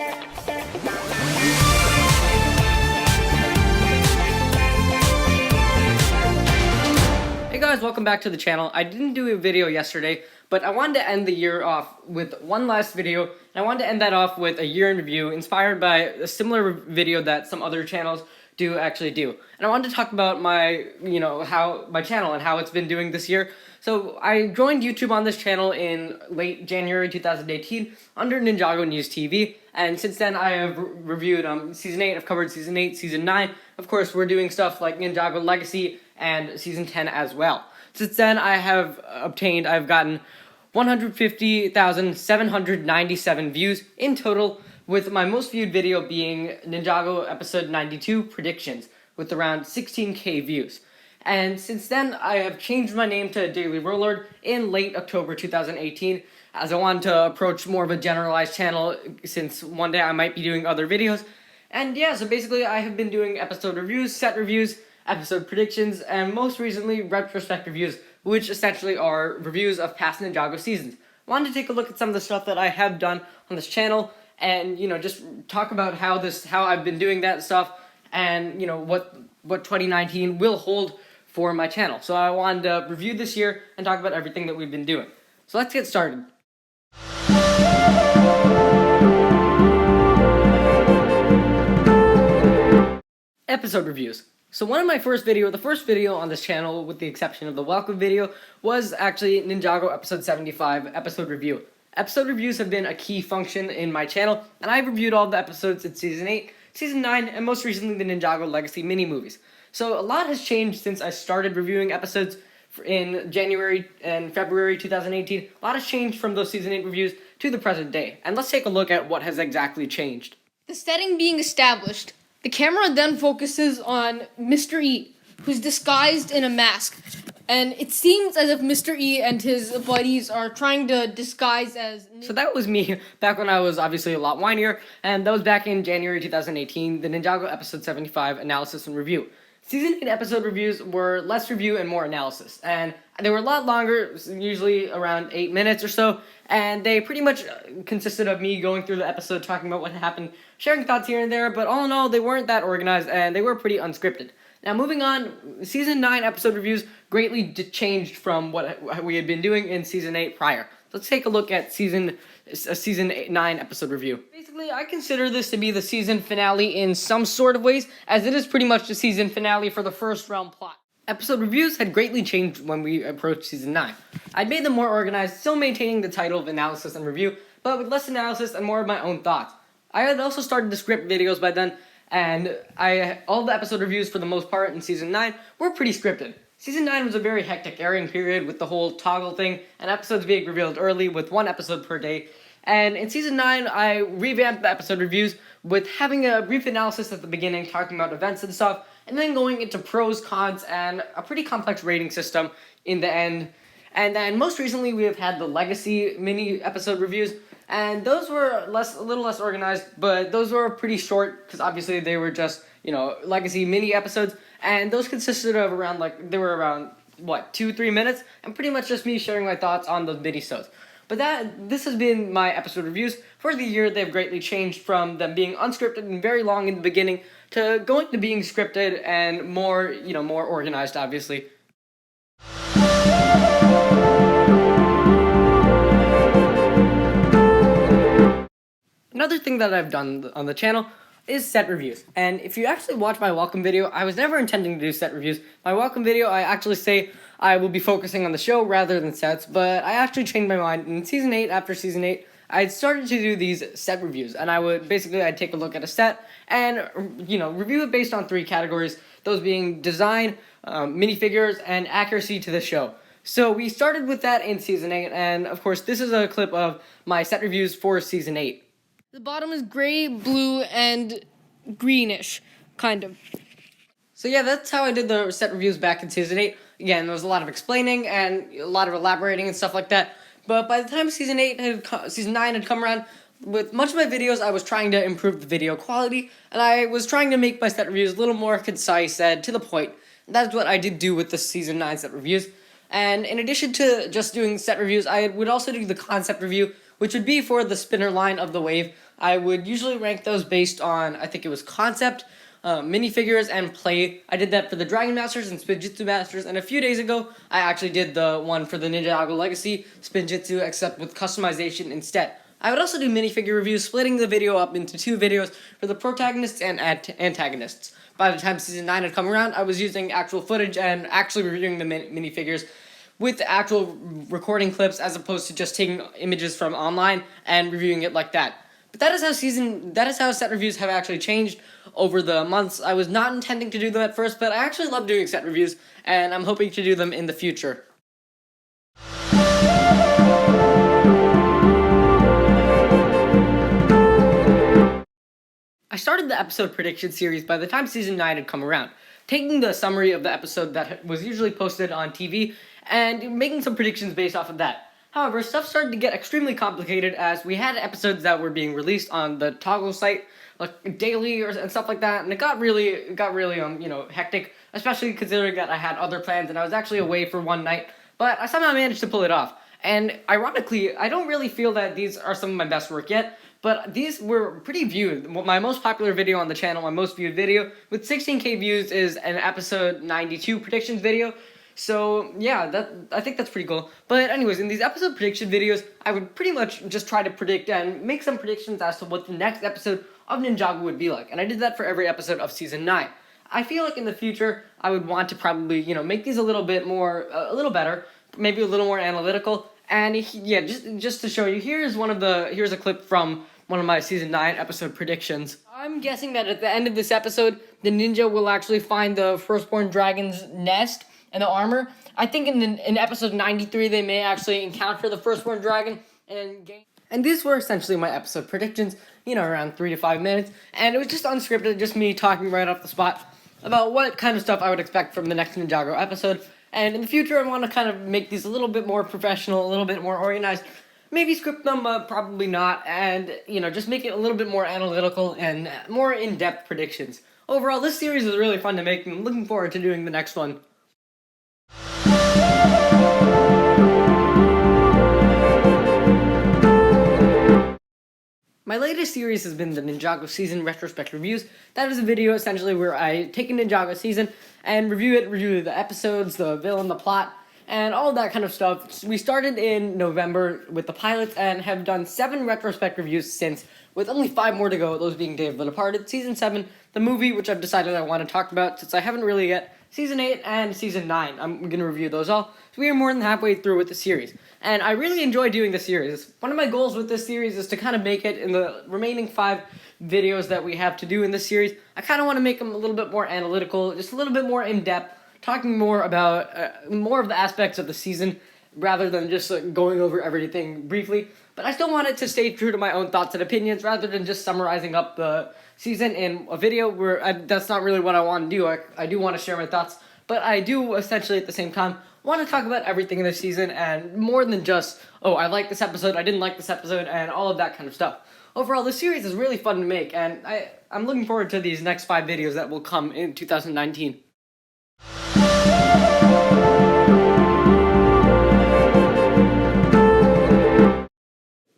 Hey guys, welcome back to the channel. I didn't do a video yesterday, but I wanted to end the year off with one last video, and I wanted to end that off with a year in review inspired by a similar video that some other channels do. And I wanted to talk about my channel and how it's been doing this year. So I joined YouTube on this channel in late January 2018 under Ninjago News TV, and since then I have reviewed Season 8, I've covered Season 8, Season 9, of course we're doing stuff like Ninjago Legacy and Season 10 as well. Since then I've gotten 150,797 views in total, with my most viewed video being Ninjago episode 92 Predictions with around 16k views. And since then, I have changed my name to DailyRoLord in late October 2018, as I wanted to approach more of a generalized channel, since one day I might be doing other videos. And yeah, so basically I have been doing episode reviews, set reviews, episode predictions, and most recently retrospect reviews, which essentially are reviews of past Ninjago seasons. I wanted to take a look at some of the stuff that I have done on this channel, and just talk about how I've been doing that stuff, and what 2019 will hold for my channel. So I wanted to review this year and talk about everything that we've been doing. So let's get started. Episode reviews. So the first video on this channel, with the exception of the welcome video, was actually Ninjago episode 75 episode review. Episode reviews have been a key function in my channel, and I've reviewed all the episodes in Season 8, Season 9, and most recently the Ninjago Legacy mini-movies. So a lot has changed since I started reviewing episodes in January and February 2018. A lot has changed from those Season 8 reviews to the present day. And let's take a look at what has exactly changed. The setting being established, the camera then focuses on Mr. E, who's disguised in a mask. And it seems as if Mr. E and his buddies are trying to disguise as... So that was me back when I was obviously a lot whinier, and that was back in January 2018, the Ninjago episode 75 analysis and review. Season 8 episode reviews were less review and more analysis, and they were a lot longer, usually around 8 minutes or so, and they pretty much consisted of me going through the episode, talking about what happened, sharing thoughts here and there, but all in all, they weren't that organized, and they were pretty unscripted. Now, moving on, Season 9 episode reviews greatly changed from what we had been doing in Season 8 prior. Let's take a look at Season 9 episode review. Basically, I consider this to be the season finale in some sort of ways, as it is pretty much the season finale for the first realm plot. Episode reviews had greatly changed when we approached Season 9. I'd made them more organized, still maintaining the title of analysis and review, but with less analysis and more of my own thoughts. I had also started to script videos by then, and all the episode reviews for the most part in Season 9 were pretty scripted. Season 9 was a very hectic airing period with the whole toggle thing, and episodes being revealed early with one episode per day. And in Season 9, I revamped the episode reviews with having a brief analysis at the beginning, talking about events and stuff, and then going into pros, cons, and a pretty complex rating system in the end. And then most recently, we have had the Legacy mini episode reviews, and those were a little less organized, but those were pretty short, because obviously they were just, Legacy mini episodes, and those consisted of around 2-3 minutes, and pretty much just me sharing my thoughts on those mini-sodes. But this has been my episode reviews for the year. They've greatly changed from them being unscripted and very long in the beginning to going to being scripted and more organized, obviously. Another thing that I've done on the channel is set reviews. And if you actually watch my welcome video, I was never intending to do set reviews. My welcome video, I actually say I will be focusing on the show rather than sets, but I actually changed my mind. In Season 8, after Season 8, I started to do these set reviews, and I'd take a look at a set and, review it based on 3 categories, those being design, minifigures, and accuracy to the show. So we started with that in Season 8, and of course this is a clip of my set reviews for Season 8. The bottom is gray, blue, and greenish, kind of. So yeah, that's how I did the set reviews back in Season 8. Again, there was a lot of explaining and a lot of elaborating and stuff like that. But by the time Season 9 had come around, with much of my videos, I was trying to improve the video quality, and I was trying to make my set reviews a little more concise and to the point. That's what I did do with the Season 9 set reviews. And in addition to just doing set reviews, I would also do the concept review, which would be for the spinner line of the wave. I would usually rank those based on, I think it was concept, minifigures, and play. I did that for the Dragon Masters and Spinjitzu Masters, and a few days ago, I actually did the one for the Ninjago Legacy Spinjitzu, except with customization instead. I would also do minifigure reviews, splitting the video up into 2 videos for the protagonists and antagonists. By the time Season 9 had come around, I was using actual footage and actually reviewing the minifigures with actual recording clips as opposed to just taking images from online and reviewing it like that. But that is how set reviews have actually changed over the months. I was not intending to do them at first, but I actually love doing set reviews, and I'm hoping to do them in the future. I started the episode prediction series by the time Season 9 had come around, taking the summary of the episode that was usually posted on TV and making some predictions based off of that. However, stuff started to get extremely complicated as we had episodes that were being released on the Toggle site, like daily and stuff like that, and it got really hectic, especially considering that I had other plans and I was actually away for one night, but I somehow managed to pull it off. And ironically, I don't really feel that these are some of my best work yet, but these were pretty viewed. My most popular video on the channel, my most viewed video, with 16k views, is an episode 92 predictions video. So, yeah, I think that's pretty cool. But anyways, in these episode prediction videos, I would pretty much just try to predict and make some predictions as to what the next episode of Ninjago would be like. And I did that for every episode of Season 9. I feel like in the future, I would want to probably, make these a little better, maybe a little more analytical. And yeah, just to show you, here's a clip from one of my Season 9 episode predictions. I'm guessing that at the end of this episode, the ninja will actually find the firstborn dragon's nest and the armor. I think in episode 93, they may actually encounter the firstborn dragon and gain. And these were essentially my episode predictions, around 3 to 5 minutes. And it was just unscripted, just me talking right off the spot about what kind of stuff I would expect from the next Ninjago episode. And in the future, I want to kind of make these a little bit more professional, a little bit more organized. Maybe script them, probably not, and, just make it a little bit more analytical and more in-depth predictions. Overall, this series is really fun to make, and I'm looking forward to doing the next one. My latest series has been the Ninjago Season Retrospect Reviews. That is a video, essentially, where I take a Ninjago season and review the episodes, the villain, the plot, and all of that kind of stuff. We started in November with the pilots and have done 7 retrospect reviews since, with only 5 more to go, those being Day of the Departed, Season 7, the movie, which I've decided I want to talk about since I haven't really yet, Season 8, and Season 9. I'm going to review those all. So we are more than halfway through with the series. And I really enjoy doing the series. One of my goals with this series is to kind of make it in the remaining 5 videos that we have to do in this series. I kind of want to make them a little bit more analytical, just a little bit more in-depth, talking more about more of the aspects of the season rather than just going over everything briefly. But I still want it to stay true to my own thoughts and opinions rather than just summarizing up the season in a video where that's not really what I want to do. I do want to share my thoughts, but I do essentially at the same time want to talk about everything in this season and more than just, oh, I like this episode, I didn't like this episode, and all of that kind of stuff. Overall, this series is really fun to make, and I'm looking forward to these next 5 videos that will come in 2019.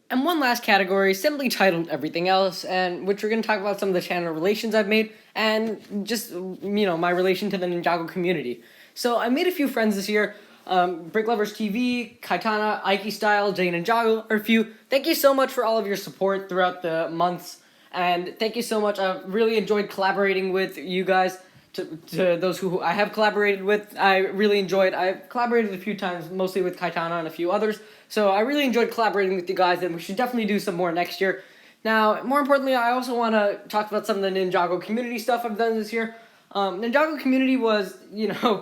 And one last category, simply titled Everything Else, and which we're going to talk about some of the channel relations I've made, and just, my relation to the Ninjago community. So I made a few friends this year. Brick Lovers TV, Kaitana, Aiki Style, Jay Ninjago are a few. Thank you so much for all of your support throughout the months, and thank you so much. I've really enjoyed collaborating with you guys. To those who I have collaborated with, I really enjoyed. I've collaborated a few times, mostly with Kaitana and a few others. So I really enjoyed collaborating with you guys, and we should definitely do some more next year. Now, more importantly, I also want to talk about some of the Ninjago community stuff I've done this year. Ninjago community was,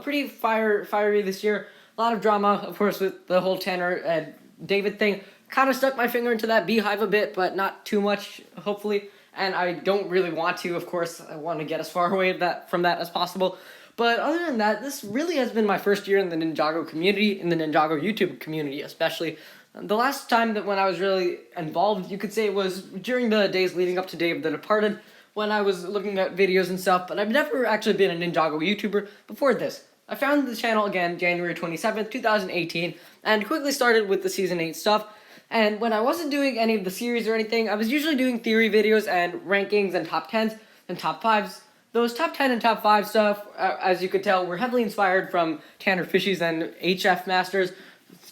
pretty fiery this year. A lot of drama, of course, with the whole Tanner and David thing. Kind of stuck my finger into that beehive a bit, but not too much, hopefully. And I don't really want to, of course. I want to get as far away from that as possible. But other than that, this really has been my first year in the Ninjago community, in the Ninjago YouTube community especially. The last time that when I was really involved, you could say, was during the days leading up to Day of the Departed, when I was looking at videos and stuff, but I've never actually been a Ninjago YouTuber before this. I found the channel again January 27th, 2018, and quickly started with the Season 8 stuff. And when I wasn't doing any of the series or anything, I was usually doing theory videos and rankings and top 10s and top 5s. Those top 10 and top 5 stuff, as you could tell, were heavily inspired from Tanner Fishy's and HF Masters,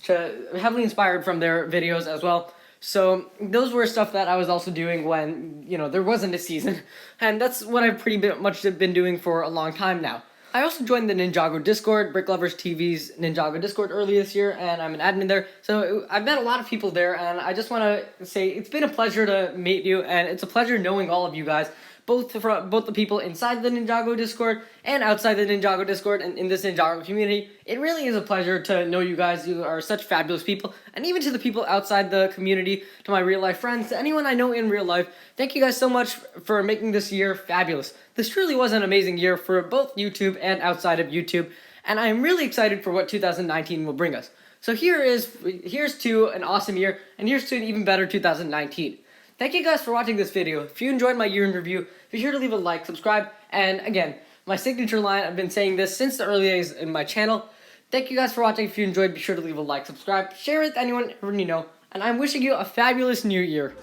heavily inspired from their videos as well. So those were stuff that I was also doing when, there wasn't a season. And that's what I've pretty much been doing for a long time now. I also joined the Ninjago Discord, Brick Lovers TV's Ninjago Discord earlier this year, and I'm an admin there. So I've met a lot of people there, and I just want to say it's been a pleasure to meet you, and it's a pleasure knowing all of you guys, both the people inside the Ninjago Discord and outside the Ninjago Discord and in this Ninjago community. It really is a pleasure to know you guys. You are such fabulous people. And even to the people outside the community, to my real life friends, to anyone I know in real life, thank you guys so much for making this year fabulous. This truly was an amazing year for both YouTube and outside of YouTube, and I am really excited for what 2019 will bring us. So here's to an awesome year, and here's to an even better 2019. Thank you guys for watching this video. If you enjoyed my year in review, be sure to leave a like, subscribe, and again, my signature line, I've been saying this since the early days in my channel. Thank you guys for watching. If you enjoyed, be sure to leave a like, subscribe, share it with anyone you know, and I'm wishing you a fabulous new year.